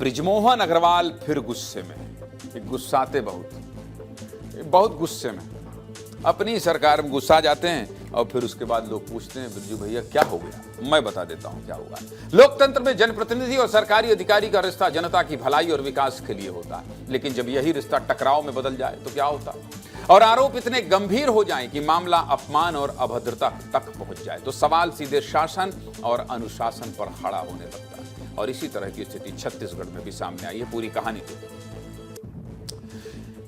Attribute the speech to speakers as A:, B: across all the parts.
A: बृजमोहन अग्रवाल फिर गुस्से में हैं। गुस्साते बहुत गुस्से में, अपनी सरकार में गुस्सा जाते हैं और फिर उसके बाद लोग पूछते हैं बिरजू भैया क्या हो गया। मैं बता देता हूं क्या होगा। लोकतंत्र में जनप्रतिनिधि और सरकारी अधिकारी का रिश्ता जनता की भलाई और विकास के लिए होता है, लेकिन जब यही रिश्ता टकराव में बदल जाए तो क्या होता है और आरोप इतने गंभीर हो जाएं कि मामला अपमान और अभद्रता तक पहुंच जाए तो सवाल सीधे शासन और अनुशासन पर खड़ा होने लगता है। और इसी तरह की स्थिति छत्तीसगढ़ में भी सामने आई है। पूरी कहानी देखिए।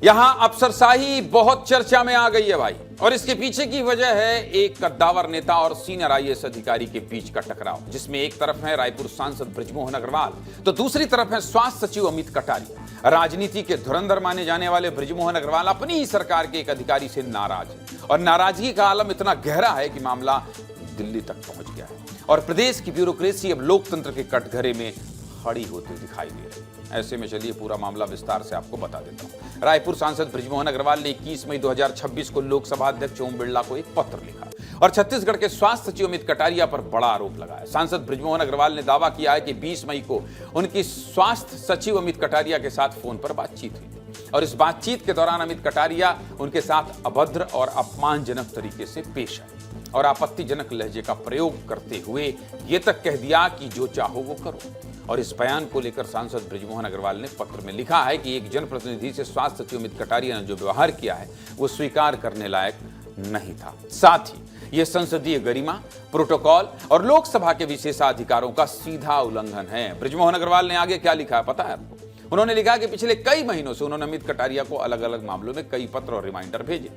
A: यहां अफसरशाही बहुत चर्चा में आ गई है भाई, और इसके पीछे की वजह है एक कद्दावर नेता और सीनियर आईएएस अधिकारी के बीच का टकराव, जिसमें एक तरफ है रायपुर सांसद बृजमोहन अग्रवाल तो दूसरी तरफ है स्वास्थ्य सचिव अमित कटारिया। राजनीति के धुरंधर माने जाने वाले बृजमोहन अग्रवाल अपनी ही सरकार के एक अधिकारी से नाराज है और नाराजगी का आलम इतना गहरा है कि मामला दिल्ली तक पहुंच गया है और प्रदेश की ब्यूरोक्रेसी अब लोकतंत्र के कटघरे में खड़ी होती दिखाई दे रही है। ऐसे में चलिए पूरा मामला विस्तार से आपको बता देता हूं। रायपुर सांसद बृजमोहन अग्रवाल ने 21 मई 2026 को लोकसभा अध्यक्ष ओम बिरला को एक पत्र लिखा और छत्तीसगढ़ के स्वास्थ्य सचिव अमित कटारिया पर बड़ा आरोप लगाया। सांसद बृजमोहन अग्रवाल ने दावा किया है कि 20 मई को उनकी स्वास्थ्य सचिव अमित कटारिया के साथ फोन पर बातचीत हुई और इस बातचीत के दौरान अमित कटारिया उनके साथ अभद्र और अपमानजनक तरीके से पेश आए और आपत्तिजनक लहजे का प्रयोग करते हुए ये तक कह दिया कि जो चाहो वो करो। और इस बयान को लेकर सांसद बृजमोहन अग्रवाल ने पत्र में लिखा है कि एक जनप्रतिनिधि से स्वास्थ्य सचिव अमित कटारिया ने जो व्यवहार किया है वो स्वीकार करने लायक नहीं था। साथ ही यह संसदीय गरिमा, प्रोटोकॉल और लोकसभा के विशेषाधिकारों का सीधा उल्लंघन है। बृजमोहन अग्रवाल ने आगे क्या लिखा है पता है आपको? उन्होंने लिखा कि पिछले कई महीनों से उन्होंने अमित कटारिया को अलग अलग मामलों में कई पत्र और रिमाइंडर भेजे,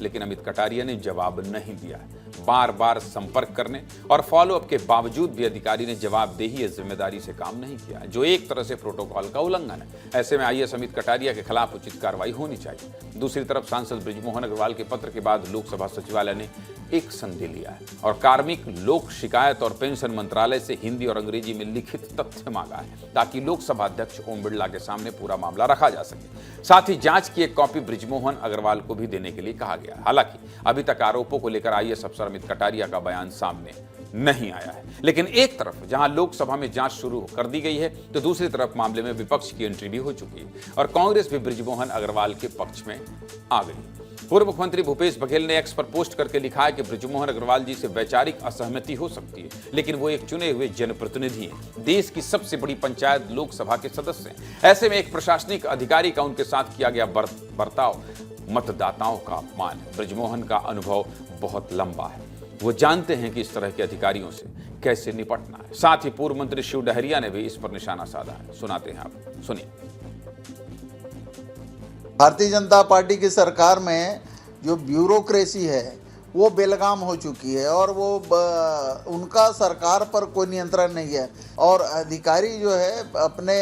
A: लेकिन अमित कटारिया ने जवाब नहीं दिया है। बार बार संपर्क करने और फॉलोअप के बावजूद भी अधिकारी ने जवाबदेही या जिम्मेदारी से काम नहीं किया, जो एक तरह से प्रोटोकॉल का उल्लंघन है। ऐसे में आईएएस अमित कटारिया के खिलाफ उचित कार्रवाई होनी चाहिए। दूसरी तरफ सांसद बृजमोहन अग्रवाल के पत्र के बाद लोकसभा सचिवालय ने एक संदेह लिया है और कार्मिक, लोक शिकायत और पेंशन मंत्रालय से हिंदी और अंग्रेजी में लिखित तथ्य मांगा है ताकि लोकसभा अध्यक्ष ओम बिरला के सामने पूरा मामला रखा जा सके। साथ ही जांच की एक कॉपी बृजमोहन अग्रवाल को भी देने के लिए कहा गया। हालांकि अभी तक आरोपों को लेकर आईएएस अफसर अमित कटारिया का बयान सामने नहीं आया है, लेकिन एक तरफ जहां लोकसभा में जांच शुरू कर दी गई है तो दूसरी तरफ मामले में विपक्ष की एंट्री भी हो चुकी है और कांग्रेस भी बृजमोहन अग्रवाल के पक्ष में आ गई। पूर्व मुख्यमंत्री भूपेश बघेल ने एक्स पर पोस्ट करके लिखा है कि बृजमोहन अग्रवाल जी से वैचारिक असहमति हो सकती है, लेकिन वो एक चुने हुए जनप्रतिनिधि हैं, देश की सबसे बड़ी पंचायत लोकसभा के सदस्य हैं। ऐसे में एक प्रशासनिक अधिकारी का उनके साथ किया गया बर्ताव मतदाताओं का अपमान है। बृजमोहन का अनुभव बहुत लंबा है, वो जानते हैं कि इस तरह के अधिकारियों से कैसे निपटना है। साथ ही पूर्व मंत्री शिव डहरिया ने भी इस पर निशाना साधा है। सुनाते हैं आप, सुनिए।
B: भारतीय जनता पार्टी की सरकार में जो ब्यूरोक्रेसी है वो बेलगाम हो चुकी है और वो उनका सरकार पर कोई नियंत्रण नहीं है और अधिकारी जो है अपने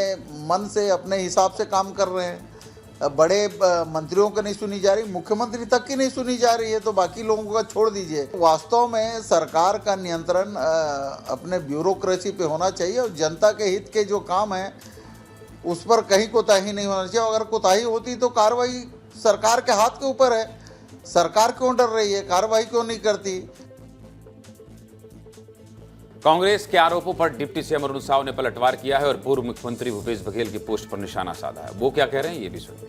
B: मन से अपने हिसाब से काम कर रहे हैं। बड़े मंत्रियों को नहीं सुनी जा रही, मुख्यमंत्री तक की नहीं सुनी जा रही है, तो बाकी लोगों का छोड़ दीजिए। वास्तव में सरकार का नियंत्रण अपने ब्यूरोक्रेसी पे होना चाहिए और जनता के हित के जो काम हैं उस पर कहीं कोताही नहीं होना चाहिए। अगर कोताही होती तो कार्रवाई सरकार के हाथ के ऊपर है। सरकार क्यों डर रही है, कार्रवाई क्यों नहीं करती?
A: कांग्रेस के आरोपों पर डिप्टी सीएम अरुण साव ने पलटवार किया है और पूर्व मुख्यमंत्री भूपेश बघेल की पोस्ट पर निशाना साधा है। वो क्या कह रहे हैं ये भी सुनिए।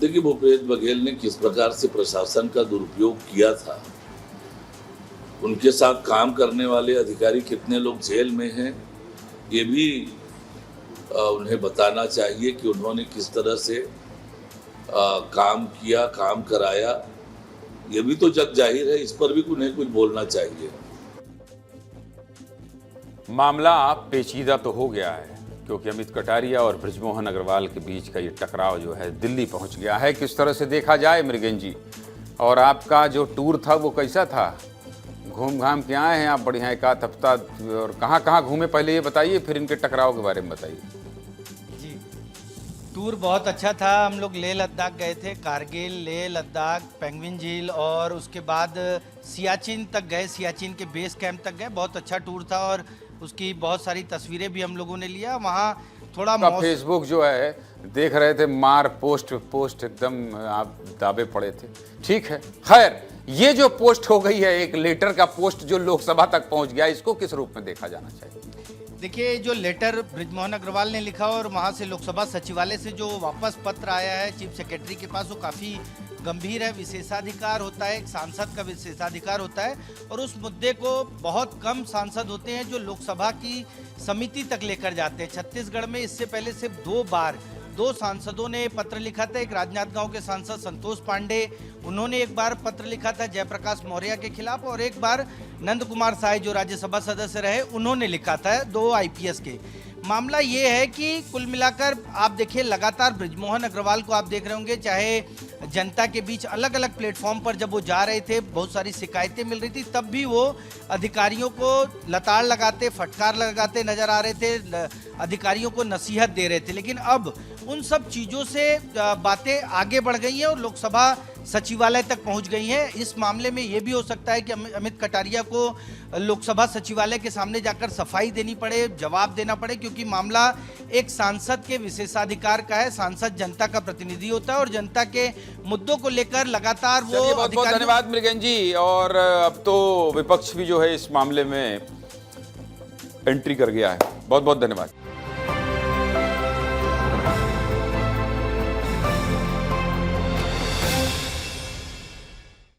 C: देखिए, भूपेश बघेल ने किस प्रकार से प्रशासन का दुरुपयोग किया था, उनके साथ काम करने वाले अधिकारी कितने लोग जेल में हैं, ये भी उन्हें बताना चाहिए कि उन्होंने किस तरह से काम किया, काम कराया। ये भी तो जग जाहिर है, इस पर भी उन्हें कुछ बोलना चाहिए।
A: मामला पेचीदा तो हो गया है क्योंकि अमित कटारिया और बृजमोहन अग्रवाल के बीच का ये टकराव जो है दिल्ली पहुंच गया है। किस तरह से देखा जाए मृगेन जी, और आपका जो टूर था वो कैसा था? घूम घाम के आए हैं आप बढ़िया एक आध हफ्ता, और कहाँ कहाँ घूमे पहले ये बताइए, फिर इनके टकराव के बारे में बताइए।
D: जी, टूर बहुत अच्छा था। हम लोग लेह लद्दाख गए थे, कारगिल, लेह लद्दाख, पेंगुइन झील और उसके बाद सियाचिन तक गए, सियाचिन के बेस कैंप तक गए। बहुत अच्छा टूर था और उसकी बहुत सारी तस्वीरें भी हम लोगों ने लिया। वहाँ थोड़ा
A: फेसबुक जो है देख रहे थे, मार पोस्ट एकदम आप दावे पड़े थे। ठीक है, खैर ये जो पोस्ट हो गई है एक लेटर का पोस्ट जो लोकसभा तक पहुंच गया, इसको किस रूप में देखा जाना चाहिए?
D: देखिए, जो लेटर बृजमोहन अग्रवाल ने लिखा और वहाँ से लोकसभा सचिवालय से जो वापस पत्र आया है चीफ सेक्रेटरी के पास, वो काफ़ी गंभीर है। विशेषाधिकार होता है, एक सांसद का विशेषाधिकार होता है, और उस मुद्दे को बहुत कम सांसद होते हैं जो लोकसभा की समिति तक लेकर जाते हैं। छत्तीसगढ़ में इससे पहले सिर्फ 2 बार 2 सांसदों ने पत्र लिखा था। एक राजनांदगांव के सांसद संतोष पांडे, उन्होंने एक बार पत्र लिखा था जयप्रकाश मौर्य के खिलाफ, और एक बार नंद कुमार साय जो राज्यसभा सदस्य रहे, उन्होंने लिखा था 2 आईपीएस के। मामला ये है कि कुल मिलाकर आप देखिए, लगातार बृजमोहन अग्रवाल को आप देख रहे होंगे, चाहे जनता के बीच अलग अलग प्लेटफॉर्म पर जब वो जा रहे थे, बहुत सारी शिकायतें मिल रही थी, तब भी वो अधिकारियों को लताड़ लगाते, फटकार लगाते नजर आ रहे थे, अधिकारियों को नसीहत दे रहे थे। लेकिन अब उन सब चीज़ों से बातें आगे बढ़ गई हैं और लोकसभा सचिवालय तक पहुंच गई हैं। इस मामले में ये भी हो सकता है कि अमित कटारिया को लोकसभा सचिवालय के सामने जाकर सफाई देनी पड़े, जवाब देना पड़े, क्योंकि मामला एक सांसद के विशेषाधिकार का है। सांसद जनता का प्रतिनिधि होता है और जनता के मुद्दों को लेकर लगातार वो
A: बहुत बहुत धन्यवाद मृगन जी। और अब तो विपक्ष भी जो है इस मामले में एंट्री कर गया है। बहुत बहुत धन्यवाद।